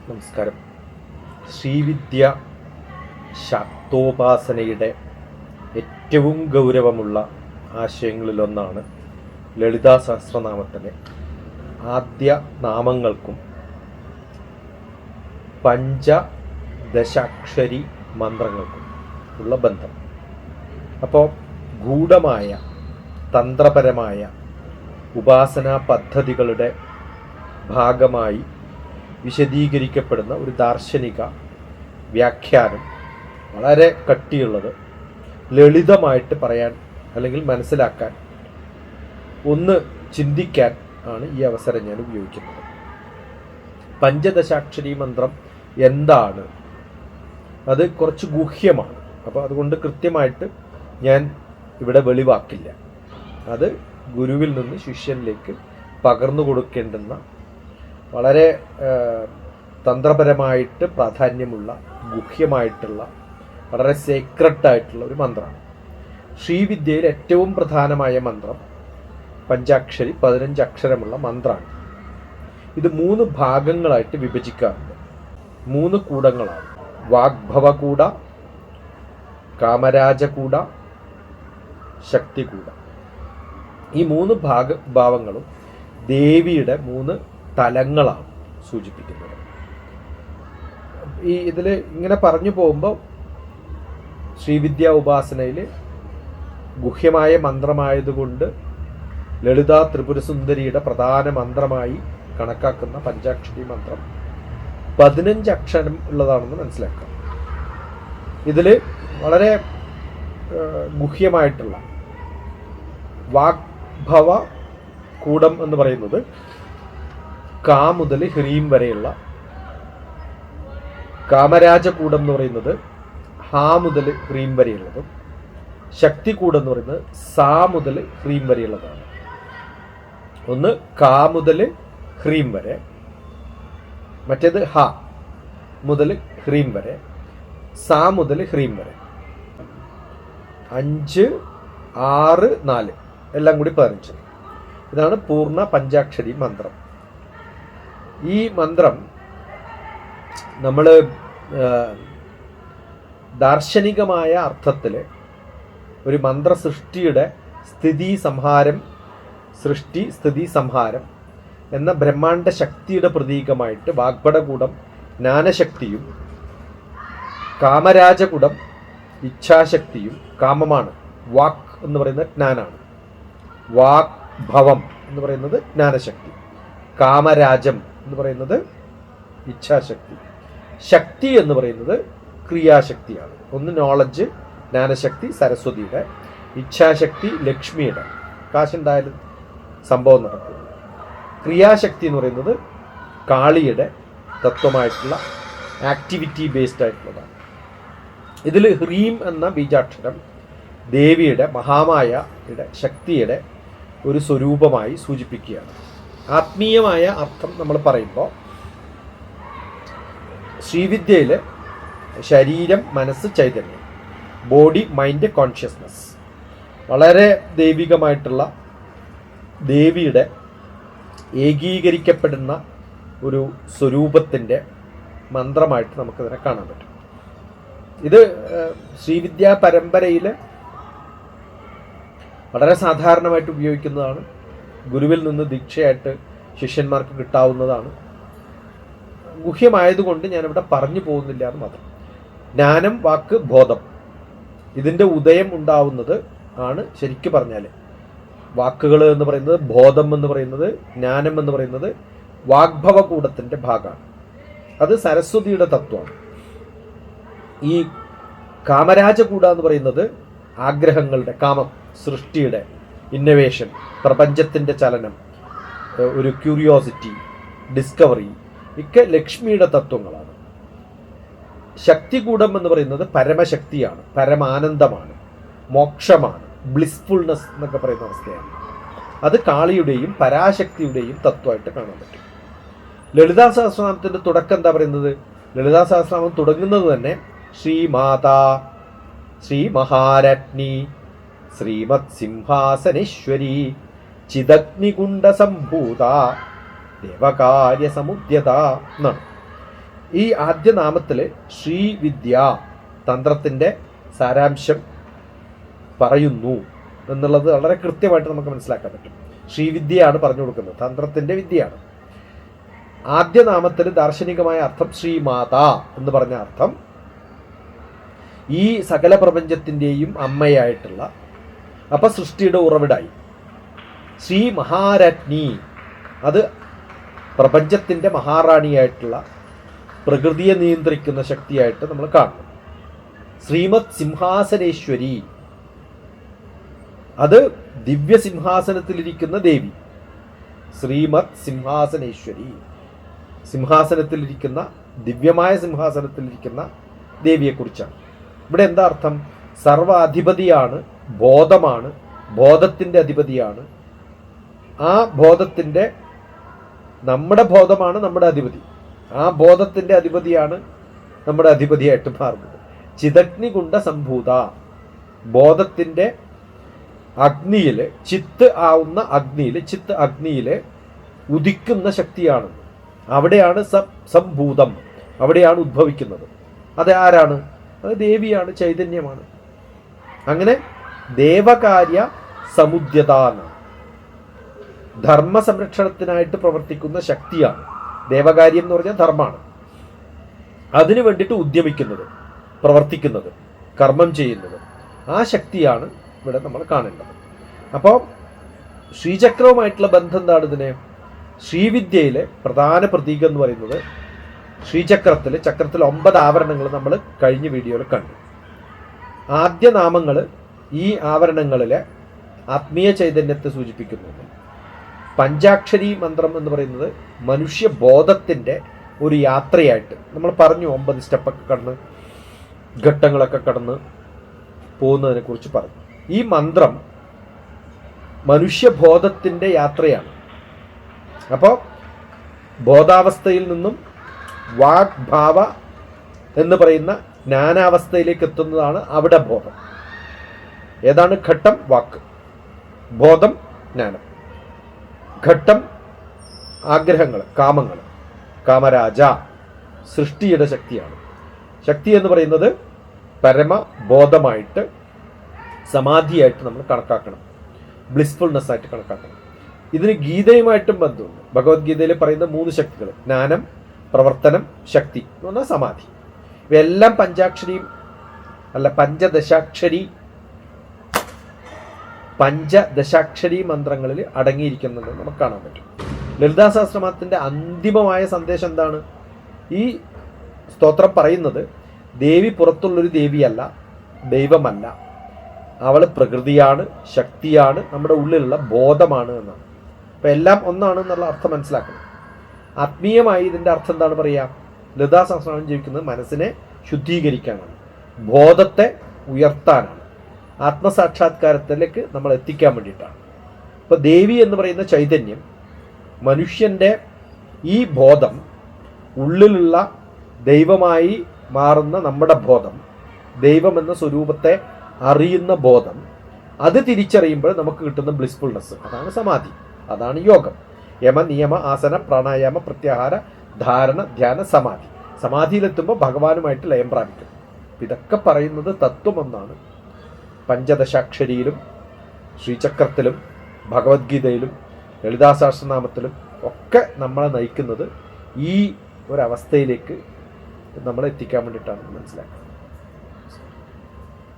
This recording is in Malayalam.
നമസ്കാരം. ശ്രീവിദ്യ ശാക്തോപാസനയുടെ ഏറ്റവും ഗൗരവമുള്ള ആശയങ്ങളിലൊന്നാണ് ലളിതാ സഹസ്രനാമത്തിലെ ആദ്യ നാമങ്ങൾക്കും പഞ്ചദശാക്ഷരി മന്ത്രങ്ങൾക്കും ഉള്ള ബന്ധം. അപ്പോൾ ഗൂഢമായ തന്ത്രപരമായ ഉപാസനാ പദ്ധതികളുടെ ഭാഗമായി വിശദീകരിക്കപ്പെടുന്ന ഒരു ദാർശനിക വ്യാഖ്യാനം, വളരെ കട്ടിയുള്ളത്, ലളിതമായിട്ട് പറയാൻ അല്ലെങ്കിൽ മനസ്സിലാക്കാൻ, ഒന്ന് ചിന്തിക്കാൻ ആണ് ഈ അവസരം ഞാൻ ഉപയോഗിക്കുന്നത്. പഞ്ചദശാക്ഷരി മന്ത്രം എന്താണ്? അത് കുറച്ച് ഗുഹ്യമാണ്. അപ്പോൾ അതുകൊണ്ട് കൃത്യമായിട്ട് ഞാൻ ഇവിടെ വെളിവാക്കില്ല. അത് ഗുരുവിൽ നിന്ന് ശിഷ്യനിലേക്ക് പകർന്നു കൊടുക്കേണ്ടുന്ന വളരെ തന്ത്രപരമായിട്ട് പ്രാധാന്യമുള്ള, ഗുഹ്യമായിട്ടുള്ള, വളരെ സീക്രട്ടായിട്ടുള്ള ഒരു മന്ത്രമാണ്. ശ്രീവിദ്യയിൽ ഏറ്റവും പ്രധാനമായ മന്ത്രം പഞ്ചാക്ഷരി, 15 അക്ഷരമുള്ള മന്ത്രമാണ്. ഇത് 3 ഭാഗങ്ങളായിട്ട് വിഭജിക്കാറുണ്ട്. 3 കൂടങ്ങളാണ്: വാഗ്ഭവകൂട, കാമരാജകൂട, ശക്തികൂട. ഈ 3 ഭാവങ്ങളും ദേവിയുടെ 3 തലങ്ങളാണ് സൂചിപ്പിക്കുന്നത്. ഇതിൽ ഇങ്ങനെ പറഞ്ഞു പോകുമ്പോൾ ശ്രീവിദ്യാ ഉപാസനയിൽ ഗുഹ്യമായ മന്ത്രമായതുകൊണ്ട് ലളിതാ ത്രിപുരസുന്ദരിയുടെ പ്രധാന മന്ത്രമായി കണക്കാക്കുന്ന പഞ്ചാക്ഷരി മന്ത്രം 15 അക്ഷരം ഉള്ളതാണെന്ന് മനസ്സിലാക്കാം. ഇതിൽ വളരെ ഗുഹ്യമായിട്ടുള്ള വാഗ്ഭവ കൂടം എന്ന് പറയുന്നത് കാ മുതൽ ഹ്രീം വരെയുള്ള, കാമരാജകൂടം എന്ന് പറയുന്നത് ഹാ മുതൽ ഹ്രീം വരെയുള്ളതും, ശക്തികൂടം എന്ന് പറയുന്നത് സാ മുതൽ ഹ്രീം വരെയുള്ളതാണ്. ഒന്ന് കാ മുതൽ ഹ്രീം വരെ, മറ്റേത് ഹ മുതൽ ഹ്രീം വരെ, സാ മുതൽ ഹ്രീം വരെ. 5, 6, 4 എല്ലാം കൂടി 15. ഇതാണ് പൂർണ്ണ പഞ്ചാക്ഷരി മന്ത്രം. ഈ മന്ത്രം നമ്മൾ ദാർശനികമായ അർത്ഥത്തിൽ ഒരു മന്ത്രസൃഷ്ടിയുടെ സൃഷ്ടി സ്ഥിതി സംഹാരം എന്ന ബ്രഹ്മാണ്ഡ ശക്തിയുടെ പ്രതീകമായിട്ട് വാഗ്ഭടകൂടം ജ്ഞാനശക്തിയും, കാമരാജകുടം ഇച്ഛാശക്തിയും, കാമമാണ്, വാക്ക് എന്ന് പറയുന്നത് ജ്ഞാനാണ്, വാഗ്ഭവം എന്ന് പറയുന്നത് ജ്ഞാനശക്തി, കാമരാജം എന്ന് പറയുന്നത് ഇച്ഛാശക്തി, ശക്തി എന്ന് പറയുന്നത് ക്രിയാശക്തിയാണ്. ഒന്ന് നോളജ്, ജ്ഞാനശക്തി സരസ്വതിയുടെ, ഇച്ഛാശക്തി ലക്ഷ്മിയുടെ, കാശുണ്ടായാലും സംഭവം നടക്കുന്നു. ക്രിയാശക്തി എന്ന് പറയുന്നത് കാളിയുടെ തത്വമായിട്ടുള്ള ആക്ടിവിറ്റി ബേസ്ഡ് ആയിട്ടുള്ളതാണ്. ഇതിൽ ഹ്രീം എന്ന ബീജാക്ഷരം ദേവിയുടെ, മഹാമായയുടെ ശക്തിയുടെ ഒരു സ്വരൂപമായി സൂചിപ്പിക്കുകയാണ്. ആത്മീയമായ അർത്ഥം നമ്മൾ പറയുമ്പോൾ ശ്രീവിദ്യയിൽ ശരീരം, മനസ്സ്, ചൈതന്യം, ബോഡി, മൈൻഡ്, കോൺഷ്യസ്നസ്, വളരെ ദൈവികമായിട്ടുള്ള ദേവിയുടെ ഏകീകരിക്കപ്പെടുന്ന ഒരു സ്വരൂപത്തിൻ്റെ മന്ത്രമായിട്ട് നമുക്കിതിനെ കാണാൻ പറ്റും. ഇത് ശ്രീവിദ്യാ പരമ്പരയിൽ വളരെ സാധാരണമായിട്ട് ഉപയോഗിക്കുന്നതാണ്. ഗുരുവിൽ നിന്ന് ദീക്ഷയായിട്ട് ശിഷ്യന്മാർക്ക് കിട്ടാവുന്നതാണ്. ഗുഹ്യമായതുകൊണ്ട് ഞാനിവിടെ പറഞ്ഞു പോകുന്നില്ല എന്ന് മാത്രം. ജ്ഞാനം, വാക്ക്, ബോധം, ഇതിൻ്റെ ഉദയം ഉണ്ടാവുന്നത് ആണ് ശരിക്കും പറഞ്ഞാൽ വാക്കുകൾ എന്ന് പറയുന്നത്, ബോധം എന്ന് പറയുന്നത്, ജ്ഞാനം എന്ന് പറയുന്നത് വാഗ്ഭവകൂടത്തിൻ്റെ ഭാഗമാണ്. അത് സരസ്വതിയുടെ തത്വമാണ്. ഈ കാമരാജകൂട എന്ന് പറയുന്നത് ആഗ്രഹങ്ങളുടെ, കാമം, സൃഷ്ടിയുടെ, ഇന്നവേഷൻ, പ്രപഞ്ചത്തിൻ്റെ ചലനം, ഒരു ക്യൂരിയോസിറ്റി, ഡിസ്കവറി, ഒക്കെ ലക്ഷ്മിയുടെ തത്വങ്ങളാണ്. ശക്തികൂടം എന്ന് പറയുന്നത് പരമശക്തിയാണ്, പരമാനന്ദമാണ്, മോക്ഷമാണ്, ബ്ലിസ്ഫുൾനെസ് എന്നൊക്കെ പറയുന്ന അവസ്ഥയാണ്. അത് കാളിയുടെയും പരാശക്തിയുടെയും തത്വമായിട്ട് കാണാൻ പറ്റും. ലളിതാ സഹസ്രനാമത്തിൻ്റെ തുടക്കം എന്താ പറയുന്നത്? ലളിതാ സഹസ്രനാമം തുടങ്ങുന്നത് തന്നെ ശ്രീമാതാ, ശ്രീ മഹാരത്നി, ശ്രീമത് സിംഹാസനേശ്വരി, ചിദഗ്നികുണ്ഡ സംഭൂത, ദേവകാര്യ സമുദ്യത എന്നാണ്. ഈ ആദ്യ നാമത്തിൽ ശ്രീവിദ്യ തന്ത്രത്തിൻ്റെ സാരാംശം പറയുന്നു എന്നുള്ളത് വളരെ കൃത്യമായിട്ട് നമുക്ക് മനസ്സിലാക്കാൻ പറ്റും. ശ്രീവിദ്യയാണ് പറഞ്ഞു കൊടുക്കുന്നത്, തന്ത്രത്തിൻ്റെ വിദ്യയാണ്. ആദ്യ നാമത്തിൽ ദാർശനികമായ അർത്ഥം ശ്രീമാത എന്ന് പറഞ്ഞ അർത്ഥം ഈ സകല പ്രപഞ്ചത്തിൻ്റെയും അമ്മയായിട്ടുള്ള, അപ്പം സൃഷ്ടിയുടെ ഉറവിടായി. ശ്രീ മഹാരാജ്ഞി, അത് പ്രപഞ്ചത്തിൻ്റെ മഹാറാണിയായിട്ടുള്ള പ്രകൃതിയെ നിയന്ത്രിക്കുന്ന ശക്തിയായിട്ട് നമ്മൾ കാണുന്നു. ശ്രീമത് സിംഹാസനേശ്വരി, അത് ദിവ്യസിംഹാസനത്തിലിരിക്കുന്ന ദേവി. ശ്രീമത് സിംഹാസനേശ്വരി, സിംഹാസനത്തിലിരിക്കുന്ന, ദിവ്യമായ സിംഹാസനത്തിലിരിക്കുന്ന ദേവിയെക്കുറിച്ചാണ്. ഇവിടെ എന്താ അർത്ഥം? സർവാധിപതിയാണ്, ബോധമാണ്, ബോധത്തിൻ്റെ അധിപതിയാണ്. ആ ബോധത്തിൻ്റെ, നമ്മുടെ ബോധമാണ് നമ്മുടെ അധിപതി, ആ ബോധത്തിൻ്റെ അധിപതിയാണ് നമ്മുടെ അധിപതിയായിട്ട് മാറുന്നത്. ചിദഗ്നികുണ്ഡ സംഭൂത, ബോധത്തിൻ്റെ അഗ്നിയിൽ, ചിത്ത് ആവുന്ന അഗ്നിയിൽ, ചിത്ത് അഗ്നിയിൽ ഉദിക്കുന്ന ശക്തിയാണ്. അവിടെയാണ് സംഭൂതം, അവിടെയാണ് ഉദ്ഭവിക്കുന്നത്. അത് ആരാണ്? അത് ദേവിയാണ്, ചൈതന്യമാണ്. അങ്ങനെ ദേവകാര്യ സമുദ്യത എന്നാണ്, ധർമ്മ സംരക്ഷണത്തിനായിട്ട് പ്രവർത്തിക്കുന്ന ശക്തിയാണ്. ദേവകാര്യം എന്ന് പറഞ്ഞാൽ ധർമ്മമാണ്. അതിനു വേണ്ടിയിട്ട് ഉദ്യമിക്കുന്നത്, പ്രവർത്തിക്കുന്നത്, കർമ്മം ചെയ്യുന്നത്, ആ ശക്തിയാണ് ഇവിടെ നമ്മൾ കാണേണ്ടത്. അപ്പോൾ ശ്രീചക്രവുമായിട്ടുള്ള ബന്ധം എന്താണ്? ഇതിന് ശ്രീവിദ്യയിലെ പ്രധാന പ്രതീകം എന്ന് പറയുന്നത് ശ്രീചക്രത്തിൽ 9 ആവരണങ്ങൾ നമ്മൾ കഴിഞ്ഞ വീഡിയോയിൽ കണ്ടു. ആദ്യ നാമങ്ങൾ ഈ ആവരണങ്ങളിലെ ആത്മീയ ചൈതന്യത്തെ സൂചിപ്പിക്കുന്നു. പഞ്ചാക്ഷരി മന്ത്രം എന്ന് പറയുന്നത് മനുഷ്യബോധത്തിൻ്റെ ഒരു യാത്രയായിട്ട് നമ്മൾ പറഞ്ഞു. 9 സ്റ്റെപ്പൊക്കെ കടന്ന്, ഘട്ടങ്ങളൊക്കെ കടന്ന് പോകുന്നതിനെ കുറിച്ച് പറഞ്ഞു. ഈ മന്ത്രം മനുഷ്യബോധത്തിൻ്റെ യാത്രയാണ്. അപ്പോൾ ബോധാവസ്ഥയിൽ നിന്നും വാഗ്ഭാവ എന്ന് പറയുന്ന ജ്ഞാനാവസ്ഥയിലേക്ക് എത്തുന്നതാണ് അവിടെ ബോധം. ഏതാണ് ഘട്ടം? വാക്ക്, ബോധം ജ്ഞാനം. ഘട്ടം ആഗ്രഹങ്ങൾ, കാമങ്ങൾ. കാമരാജ സൃഷ്ടിയുടെ ശക്തിയാണ്. ശക്തി എന്ന് പറയുന്നത് പരമബോധമായിട്ട്, സമാധിയായിട്ട് നമ്മൾ കണക്കാക്കണം, ബ്ലിസ്ഫുൾനെസ് ആയിട്ട് കണക്കാക്കണം. ഇതിന് ഗീതയുമായിട്ടും ബന്ധമുണ്ട്. ഭഗവത്ഗീതയിൽ പറയുന്ന 3 ശക്തികൾ: ജ്ഞാനം, പ്രവർത്തനം, ശക്തി എന്ന് പറഞ്ഞാൽ സമാധി. ഇവയെല്ലാം പഞ്ചദശാക്ഷരി മന്ത്രങ്ങളിൽ അടങ്ങിയിരിക്കുന്നുണ്ട് നമുക്ക് കാണാൻ പറ്റും. ലളിതാ സഹസ്രനാമത്തിൻ്റെ അന്തിമമായ സന്ദേശം എന്താണ്? ഈ സ്തോത്രം പറയുന്നത് ദേവി പുറത്തുള്ളൊരു ദേവിയല്ല, ദൈവമല്ല, അവൾ പ്രകൃതിയാണ്, ശക്തിയാണ്, നമ്മുടെ ഉള്ളിലുള്ള ബോധമാണ് എന്നാണ്. അപ്പം എല്ലാം ഒന്നാണ് എന്നുള്ള അർത്ഥം മനസ്സിലാക്കണം. ആത്മീയമായി ഇതിൻ്റെ അർത്ഥം എന്താണ് പറയുക? ലളിതാ സഹസ്രനാമം ജീവിക്കുന്നത് മനസ്സിനെ ശുദ്ധീകരിക്കാനാണ്, ബോധത്തെ ഉയർത്താനാണ്, ആത്മസാക്ഷാത്കാരത്തിലേക്ക് നമ്മൾ എത്തിക്കാൻ വേണ്ടിയിട്ടാണ്. അപ്പോൾ ദേവി എന്ന് പറയുന്ന ചൈതന്യം, മനുഷ്യൻ്റെ ഈ ബോധം, ഉള്ളിലുള്ള ദൈവമായി മാറുന്ന നമ്മുടെ ബോധം, ദൈവം എന്ന സ്വരൂപത്തെ അറിയുന്ന ബോധം, അത് തിരിച്ചറിയുമ്പോൾ നമുക്ക് കിട്ടുന്ന ബ്ലിസ്ഫുൾനെസ്, അതാണ് സമാധി, അതാണ് യോഗം. യമ, നിയമ, ആസന, പ്രാണായാമ, പ്രത്യാഹാര, ധാരണ, ധ്യാന, സമാധി. സമാധിയിലെത്തുമ്പോൾ ഭഗവാനുമായിട്ട് ലയം പ്രാപിക്കും. ഇതൊക്കെ പറയുന്നത് തത്വമെന്നാണ്. പഞ്ചദശാക്ഷരിയിലും ശ്രീചക്രത്തിലും ഭഗവത്ഗീതയിലും ലളിതാ സഹസ്രനാമത്തിലും ഒക്കെ നമ്മളെ നയിക്കുന്നത് ഈ ഒരവസ്ഥയിലേക്ക് നമ്മളെ എത്തിക്കാൻ വേണ്ടിയിട്ടാണ് മനസ്സിലാക്കുന്നത്.